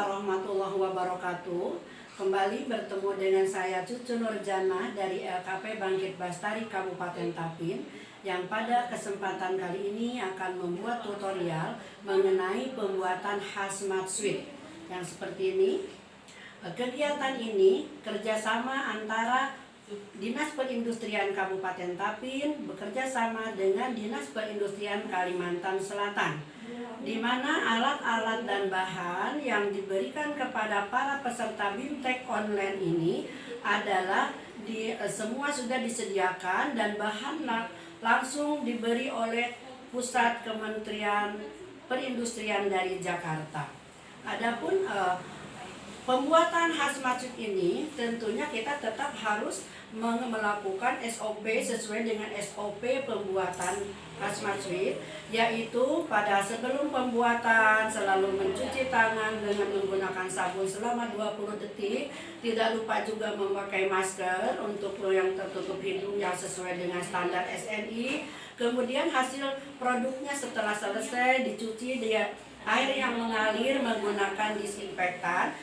warahmatullahi wabarakatuh. Kembali bertemu dengan saya Cucu Nurjana dari LKP Bangkit Bastari Kabupaten Tapin, yang pada kesempatan kali ini akan membuat tutorial mengenai pembuatan hazmat suit yang seperti ini. Kegiatan ini kerjasama antara Dinas Perindustrian Kabupaten Tapin bekerja sama dengan Dinas Perindustrian Kalimantan Selatan, di mana alat-alat dan bahan yang diberikan kepada para peserta BIMTEK online ini adalah semua sudah disediakan dan bahan langsung diberi oleh Pusat Kementerian Perindustrian dari Jakarta. Adapun pembuatan hazmat suit ini tentunya kita tetap harus melakukan SOP sesuai dengan SOP pembuatan hazmat suit, yaitu pada sebelum pembuatan selalu mencuci tangan dengan menggunakan sabun selama 20 detik. Tidak lupa juga memakai masker untuk yang tertutup hidung yang sesuai dengan standar SNI. Kemudian hasil produknya setelah selesai dicuci dengan air yang mengalir menggunakan disinfektan.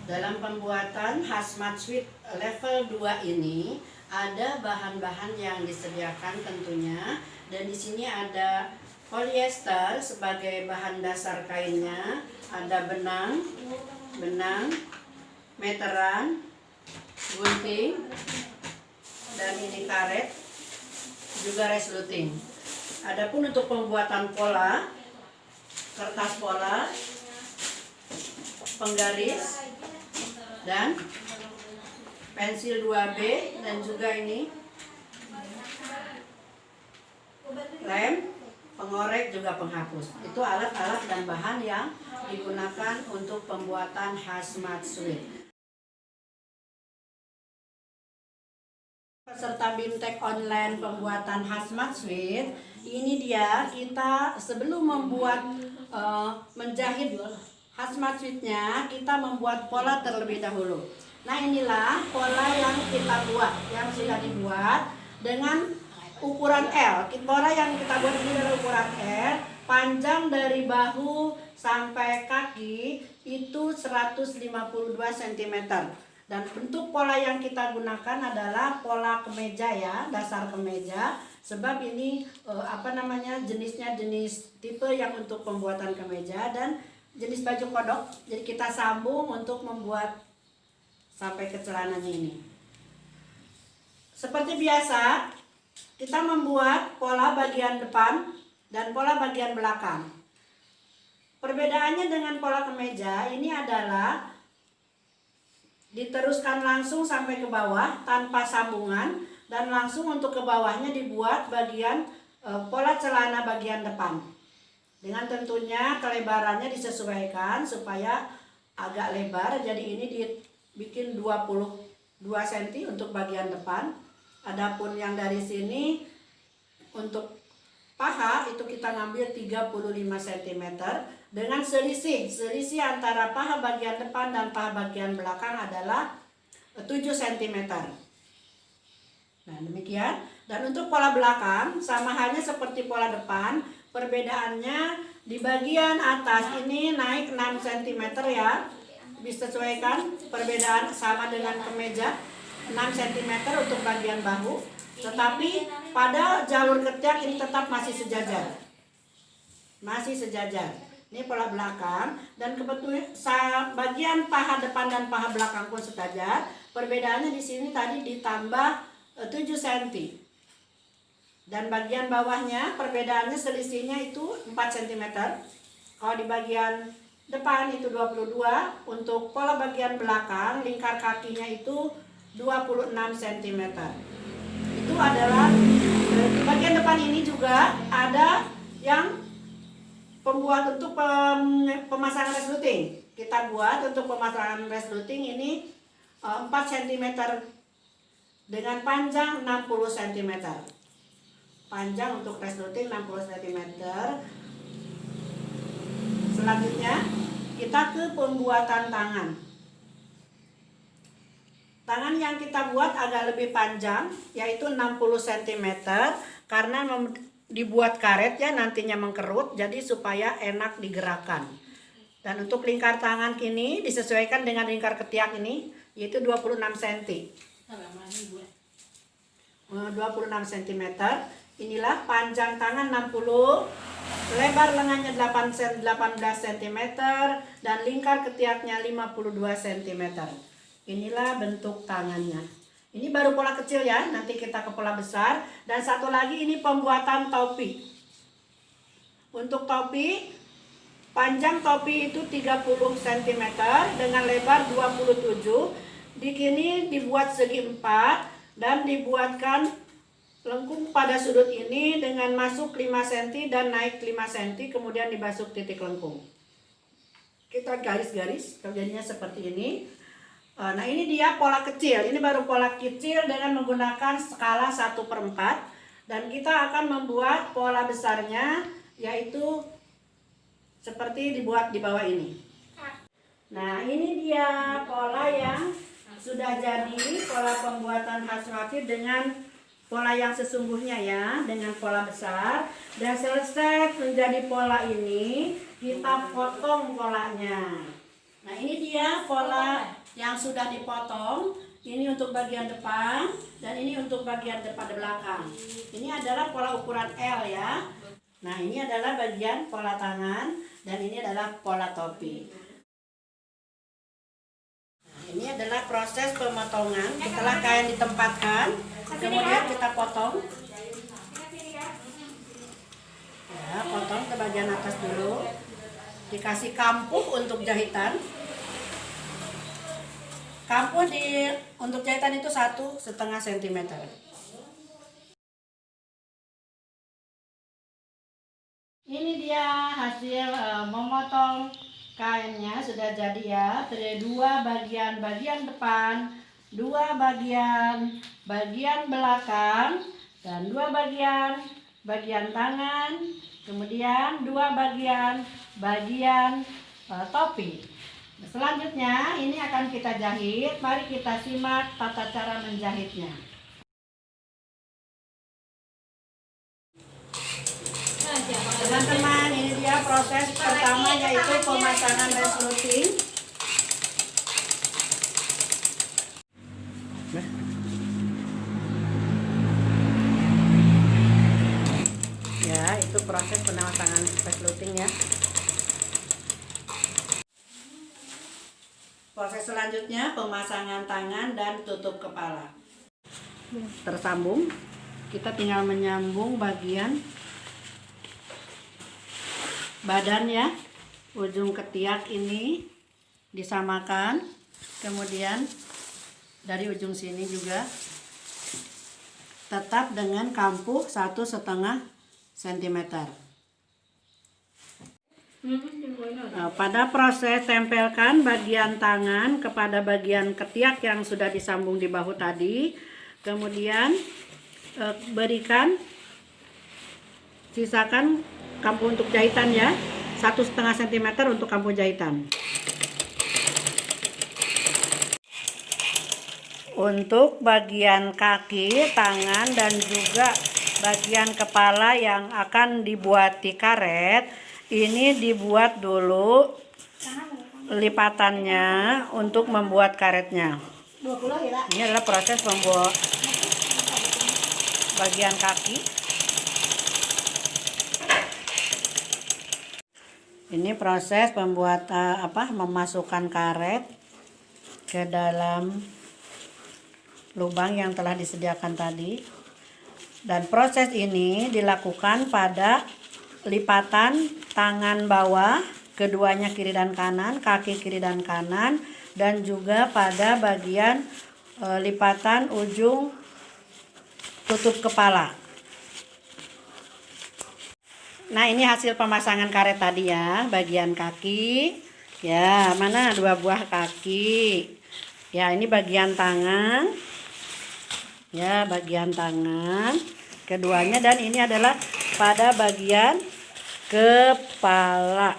Dalam pembuatan hazmat suit level 2 ini ada bahan-bahan yang disediakan tentunya, dan di sini ada polyester sebagai bahan dasar kainnya, ada benang, meteran, gunting, dan ini karet, juga resluting. Adapun untuk pembuatan pola, kertas pola, penggaris, dan pensil 2B, dan juga ini lem, pengorek, juga penghapus. Itu alat-alat dan bahan yang digunakan untuk pembuatan hazmat suit. Peserta BIMTEK online pembuatan hazmat suit, ini dia kita sebelum membuat menjahit hazmat suitnya, kita membuat pola terlebih dahulu. Nah, inilah pola yang kita buat, yang sudah dibuat dengan ukuran L. Pola yang kita buat ini adalah ukuran L, panjang dari bahu sampai kaki itu 152 cm. Dan bentuk pola yang kita gunakan adalah pola kemeja ya, dasar kemeja. Sebab ini jenisnya jenis tipe yang untuk pembuatan kemeja dan jenis baju kodok. Jadi kita sambung untuk membuat sampai ke celananya ini. Seperti biasa, kita membuat pola bagian depan dan pola bagian belakang. Perbedaannya dengan pola kemeja ini adalah diteruskan langsung sampai ke bawah tanpa sambungan, dan langsung untuk ke bawahnya dibuat bagian pola celana bagian depan. Dengan tentunya kelebarannya disesuaikan supaya agak lebar, jadi ini dibikin 22 cm untuk bagian depan. Adapun yang dari sini untuk paha itu kita ngambil 35 cm dengan selisih antara paha bagian depan dan paha bagian belakang adalah 7 cm. Nah, demikian. Dan untuk pola belakang sama halnya seperti pola depan. Perbedaannya di bagian atas ini naik 6 cm ya. Disesuaikan, perbedaan sama dengan kemeja 6 cm untuk bagian bahu. Tetapi pada jalur ketiak ini tetap masih sejajar. Ini pola belakang, dan kebetulan bagian paha depan dan paha belakang pun sejajar. Perbedaannya di sini tadi ditambah 7 cm. Dan bagian bawahnya perbedaannya selisihnya itu 4 cm. Kalau di bagian depan itu 22, untuk pola bagian belakang lingkar kakinya itu 26 cm. Itu adalah di bagian depan ini juga ada yang pembuat untuk pemasangan resluting. Kita buat untuk pemasangan resluting ini 4 cm dengan panjang 60 cm. Panjang untuk resluting 60 cm. Selanjutnya kita ke pembuatan tangan. Tangan yang kita buat agak lebih panjang, yaitu 60 cm, karena dibuat karet ya, nantinya mengkerut, jadi supaya enak digerakkan. Dan untuk lingkar tangan kini disesuaikan dengan lingkar ketiak ini, yaitu 26 cm. 26 cm. Inilah panjang tangan 60, lebar lengannya 18 cm, dan lingkar ketiaknya 52 cm. Inilah bentuk tangannya. Ini baru pola kecil ya, nanti kita ke pola besar. Dan satu lagi ini pembuatan topi. Untuk topi, panjang topi itu 30 cm dengan lebar 27. Di sini dibuat segi 4 dan dibuatkan lengkung pada sudut ini dengan masuk 5 cm dan naik 5 cm, kemudian dibasuk titik lengkung. Kita garis-garis, jadinya seperti ini. Nah ini dia pola kecil, ini baru pola kecil dengan menggunakan skala 1/4. Dan kita akan membuat pola besarnya, yaitu seperti dibuat di bawah ini. Nah ini dia pola yang sudah jadi, pola pembuatan khas roti dengan pola yang sesungguhnya ya, dengan pola besar. Dan selesai menjadi pola ini, kita potong polanya. Nah ini dia pola yang sudah dipotong. Ini untuk bagian depan dan ini untuk bagian depan belakang. Ini adalah pola ukuran L ya. Nah ini adalah bagian pola tangan dan ini adalah pola topi. Nah, ini adalah proses pemotongan. Setelah kain ditempatkan, kemudian kita potong. Ya, potong ke bagian atas dulu. Dikasih kampuh untuk jahitan. Kampuh untuk jahitan itu 1,5 cm. Ini dia hasil memotong kainnya, sudah jadi ya. Dari 2 bagian depan, 2 bagian belakang, dan 2 bagian tangan, kemudian 2 bagian topi. Selanjutnya ini akan kita jahit. Mari kita simak tata cara menjahitnya. Teman-teman, ini dia proses pertama, yaitu pemasangan resluting. Ya, itu proses pemasangan resluting ya. Proses selanjutnya pemasangan tangan dan tutup kepala. Tersambung, kita tinggal menyambung bagian badan ya. Ujung ketiak ini disamakan, kemudian dari ujung sini juga tetap dengan kampuh 1,5 cm. Nah, pada proses tempelkan bagian tangan kepada bagian ketiak yang sudah disambung di bahu tadi, kemudian berikan, sisakan kampuh untuk jahitan ya, 1,5 cm untuk kampuh jahitan. Untuk bagian kaki, tangan, dan juga bagian kepala yang akan dibuat di karet, ini dibuat dulu lipatannya untuk membuat karetnya. Ini adalah proses membuat bagian kaki. Ini proses membuat memasukkan karet ke dalam lubang yang telah disediakan tadi. Dan proses ini dilakukan pada lipatan tangan bawah, keduanya kiri dan kanan, kaki kiri dan kanan, dan juga pada bagian lipatan ujung tutup kepala. Nah ini hasil pemasangan karet tadi ya, bagian kaki. Ya, mana 2 buah kaki. Ya, ini bagian tangan. Ya, bagian tangan keduanya, dan ini adalah pada bagian kepala.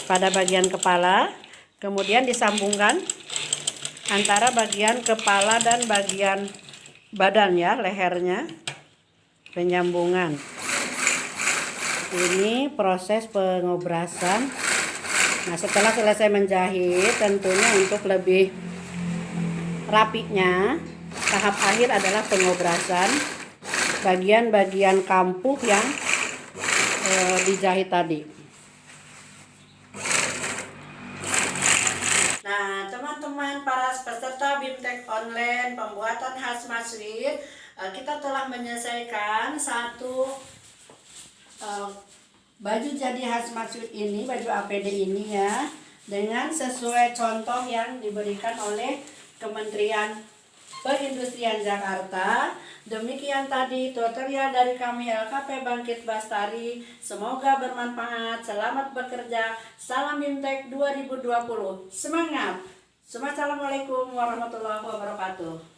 Pada bagian kepala, kemudian disambungkan antara bagian kepala dan bagian badan ya, lehernya. penyambungan. Ini proses pengobrasan. Nah, setelah selesai menjahit, tentunya untuk lebih rapinya, tahap akhir adalah pengobrasan bagian-bagian kampuh yang dijahit tadi. Nah, teman-teman para peserta BIMTEK online pembuatan hazmat suite, kita telah menyelesaikan satu baju jadi hazmat suite ini, baju APD ini ya, dengan sesuai contoh yang diberikan oleh Kementerian Perindustrian Jakarta. Demikian tadi tutorial dari kami LKP Bangkit Bastari. Semoga bermanfaat. Selamat bekerja. Salam BIMTEK 2020. Semangat. Assalamualaikum warahmatullahi wabarakatuh.